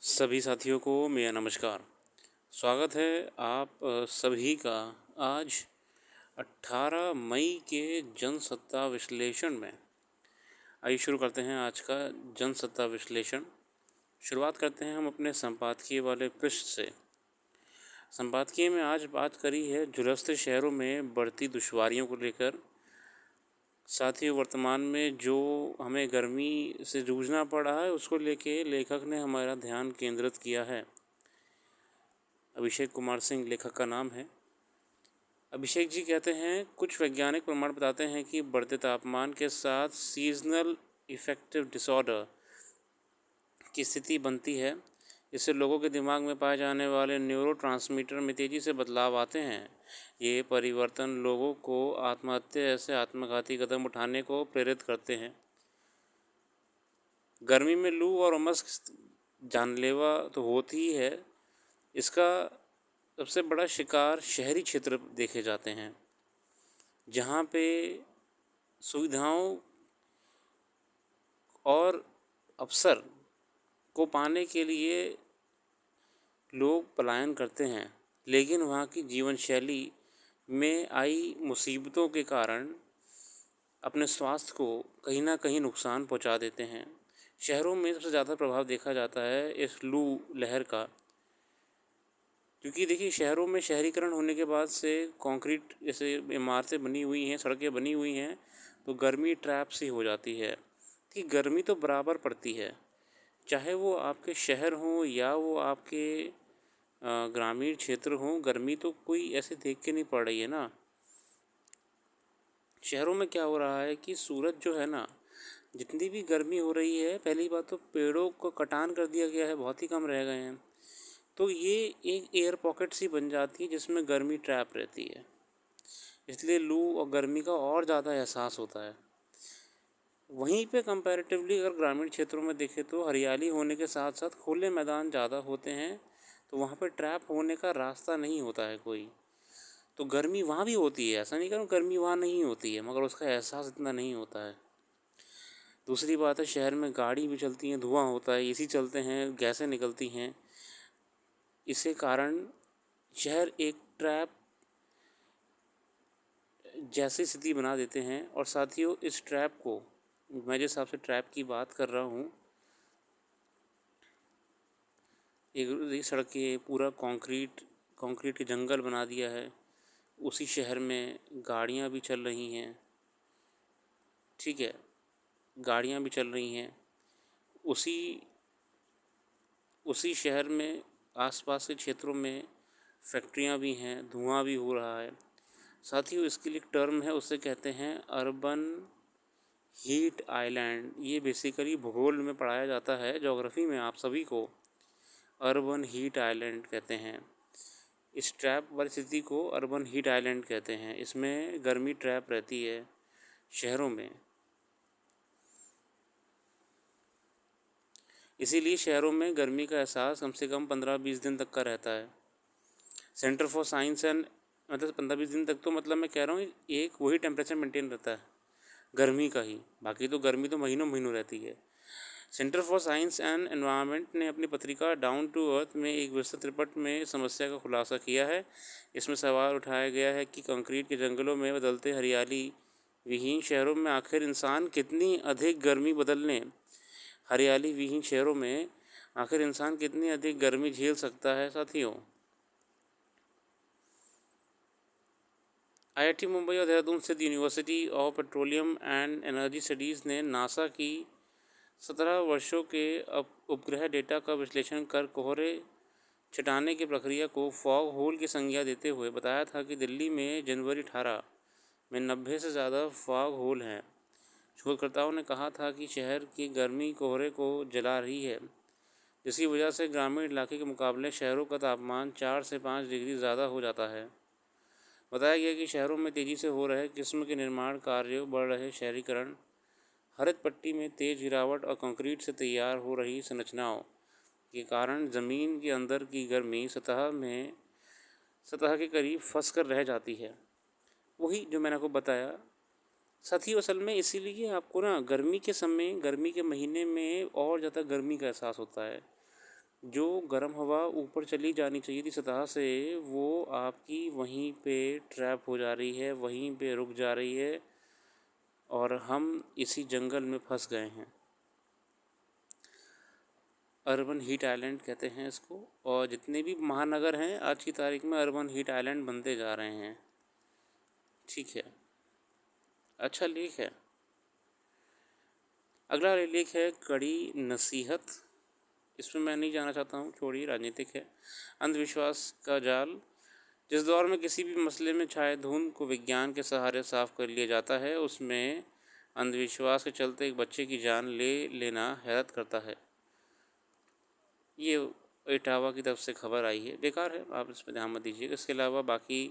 सभी साथियों को मेरा नमस्कार। स्वागत है आप सभी का आज 18 मई के जनसत्ता विश्लेषण में। आइए शुरू करते हैं आज का जनसत्ता विश्लेषण। शुरुआत करते हैं हम अपने संपादकीय वाले पृष्ठ से। संपादकीय में आज बात करी है झुलसते शहरों में बढ़ती दुश्वारियों को लेकर। साथ ही वर्तमान में जो हमें गर्मी से जूझना पड़ रहा है उसको लेके लेखक ने हमारा ध्यान केंद्रित किया है। अभिषेक कुमार सिंह लेखक का नाम है। अभिषेक जी कहते हैं कुछ वैज्ञानिक प्रमाण बताते हैं कि बढ़ते तापमान के साथ सीजनल इफेक्टिव डिसऑर्डर की स्थिति बनती है। इससे लोगों के दिमाग में पाए जाने वाले न्यूरोट्रांसमीटर में तेज़ी से बदलाव आते हैं। ये परिवर्तन लोगों को आत्महत्या जैसे आत्मघाती कदम उठाने को प्रेरित करते हैं। गर्मी में लू और उमस जानलेवा तो होती ही है। इसका सबसे बड़ा शिकार शहरी क्षेत्र देखे जाते हैं, जहाँ पे सुविधाओं और अवसर को पाने के लिए लोग पलायन करते हैं, लेकिन वहाँ की जीवन शैली में आई मुसीबतों के कारण अपने स्वास्थ्य को कहीं ना कहीं नुकसान पहुँचा देते हैं। शहरों में सबसे ज़्यादा प्रभाव देखा जाता है इस लू लहर का, क्योंकि देखिए शहरों में शहरीकरण होने के बाद से कंक्रीट जैसे इमारतें बनी हुई हैं, सड़कें बनी हुई हैं, तो गर्मी ट्रैप सी हो जाती है कि गर्मी तो बराबर पड़ती है, चाहे वो आपके शहर हों या वो आपके ग्रामीण क्षेत्र हों। गर्मी तो कोई ऐसे देख के नहीं पड़ रही है ना। शहरों में क्या हो रहा है कि सूरज जो है ना, जितनी भी गर्मी हो रही है, पहली बात तो पेड़ों को कटान कर दिया गया है, बहुत ही कम रह गए हैं, तो ये एक एयर पॉकेट सी बन जाती है जिसमें गर्मी ट्रैप रहती है। इसलिए लू और गर्मी का और ज़्यादा एहसास होता है। वहीं पे कंपैरेटिवली अगर ग्रामीण क्षेत्रों में देखें तो हरियाली होने के साथ साथ खुले मैदान ज़्यादा होते हैं, तो वहाँ पे ट्रैप होने का रास्ता नहीं होता है कोई। तो गर्मी वहाँ भी होती है, ऐसा नहीं करूँ गर्मी वहाँ नहीं होती है, मगर उसका एहसास इतना नहीं होता है। दूसरी बात है शहर में गाड़ी भी चलती हैं, धुआं होता है, एसी चलते हैं, गैसें निकलती हैं। इसके कारण शहर एक ट्रैप जैसी स्थिति बना देते हैं। और साथियों इस ट्रैप को, मैं जिस हिसाब से ट्रैप की बात कर रहा हूँ, एक सड़कें पूरा कंक्रीट के जंगल बना दिया है। उसी शहर में गाड़ियाँ भी चल रही हैं, ठीक है, गाड़ियाँ भी चल रही हैं। उसी उसी शहर में आसपास के क्षेत्रों में फैक्ट्रियाँ भी हैं, धुआं भी हो रहा है। साथियों इसके लिए एक टर्म है, उसे कहते हैं अर्बन हीट आइलैंड। ये बेसिकली भूगोल में पढ़ाया जाता है, ज्योग्राफी में आप सभी को अर्बन हीट आइलैंड कहते हैं। इस ट्रैप वाली स्थिति को अर्बन हीट आइलैंड कहते हैं। इसमें गर्मी ट्रैप रहती है शहरों में, इसीलिए शहरों में गर्मी का एहसास कम से कम 15-20 दिन तक का रहता है। सेंटर फॉर साइंस एंड मतलब 15-20 दिन तक, तो मतलब मैं कह रहा हूँ एक वही टेम्परेचर मेंटेन रहता है गर्मी का ही, बाकी तो गर्मी तो महीनों महीनों रहती है। Centre for science and environment ने अपनी पत्रिका डाउन टू अर्थ में एक विस्तृत रिपोर्ट में समस्या का खुलासा किया है। इसमें सवाल उठाया गया है कि कंक्रीट के जंगलों में बदलते हरियाली विहीन शहरों में आखिर इंसान कितनी अधिक गर्मी बदलने हरियाली विहीन शहरों में आखिर इंसान कितनी अधिक गर्मी झेल सकता है। साथियों आईआईटी मुंबई और देहरादून स्थित university of petroleum and energy studies ने नासा की 17 वर्षों के उपग्रह डेटा का विश्लेषण कर कोहरे छटाने की प्रक्रिया को फॉग होल की संज्ञा देते हुए बताया था कि दिल्ली में जनवरी 18 में 90 से ज़्यादा फॉग होल हैं। शोधकर्ताओं ने कहा था कि शहर की गर्मी कोहरे को जला रही है, जिसकी वजह से ग्रामीण इलाके के मुकाबले शहरों का तापमान 4 से 5 डिग्री ज़्यादा हो जाता है। बताया गया कि शहरों में तेज़ी से हो रहे किस्म के निर्माण कार्यों, बढ़ रहे शहरीकरण, हरित पट्टी में तेज़ गिरावट और कंक्रीट से तैयार हो रही संरचनाओं के कारण ज़मीन के अंदर की गर्मी सतह के करीब फंस कर रह जाती है। वही जो मैंने आपको बताया साथियों, असल में इसीलिए आपको ना गर्मी के समय, गर्मी के महीने में और ज़्यादा गर्मी का एहसास होता है। जो गर्म हवा ऊपर चली जानी चाहिए थी सतह से, वो आपकी वहीं पे ट्रैप हो जा रही है, वहीं पे रुक जा रही है और हम इसी जंगल में फंस गए हैं। अर्बन हीट आइलैंड कहते हैं इसको। और जितने भी महानगर हैं आज की तारीख में अर्बन हीट आइलैंड बनते जा रहे हैं। ठीक है, अच्छा लेख है। अगला लेख है कड़ी नसीहत। इसमें मैं नहीं जाना चाहता हूँ, छोड़िए, राजनीतिक है। अंधविश्वास का जाल। जिस दौर में किसी भी मसले में छाए धुंध को विज्ञान के सहारे साफ कर लिया जाता है, उसमें अंधविश्वास के चलते एक बच्चे की जान ले लेना हैरत करता है। ये इटावा की तरफ से खबर आई है, बेकार है, आप इस पर ध्यान मत दीजिएगा। इसके अलावा बाकी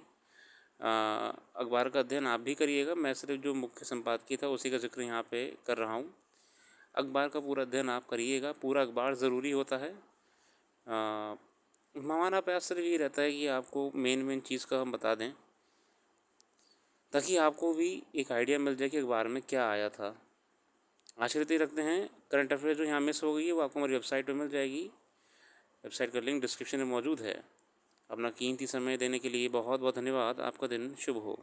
अखबार का अध्ययन आप भी करिएगा। मैं सिर्फ जो मुख्य संपादकीय था उसी का जिक्र यहाँ पे कर रहा हूँ। अखबार का पूरा अध्ययन आप करिएगा, पूरा अखबार ज़रूरी होता है। हमारा प्रयास सिर्फ ये रहता है कि आपको मेन चीज़ का हम बता दें, ताकि आपको भी एक आइडिया मिल जाए कि अखबार में क्या आया था। आशा करते रखते हैं करंट अफेयर जो यहाँ मिस हो गई है वो आपको हमारी वेबसाइट पर मिल जाएगी। वेबसाइट का लिंक डिस्क्रिप्शन में मौजूद है। अपना कीमती समय देने के लिए बहुत बहुत धन्यवाद। आपका दिन शुभ हो।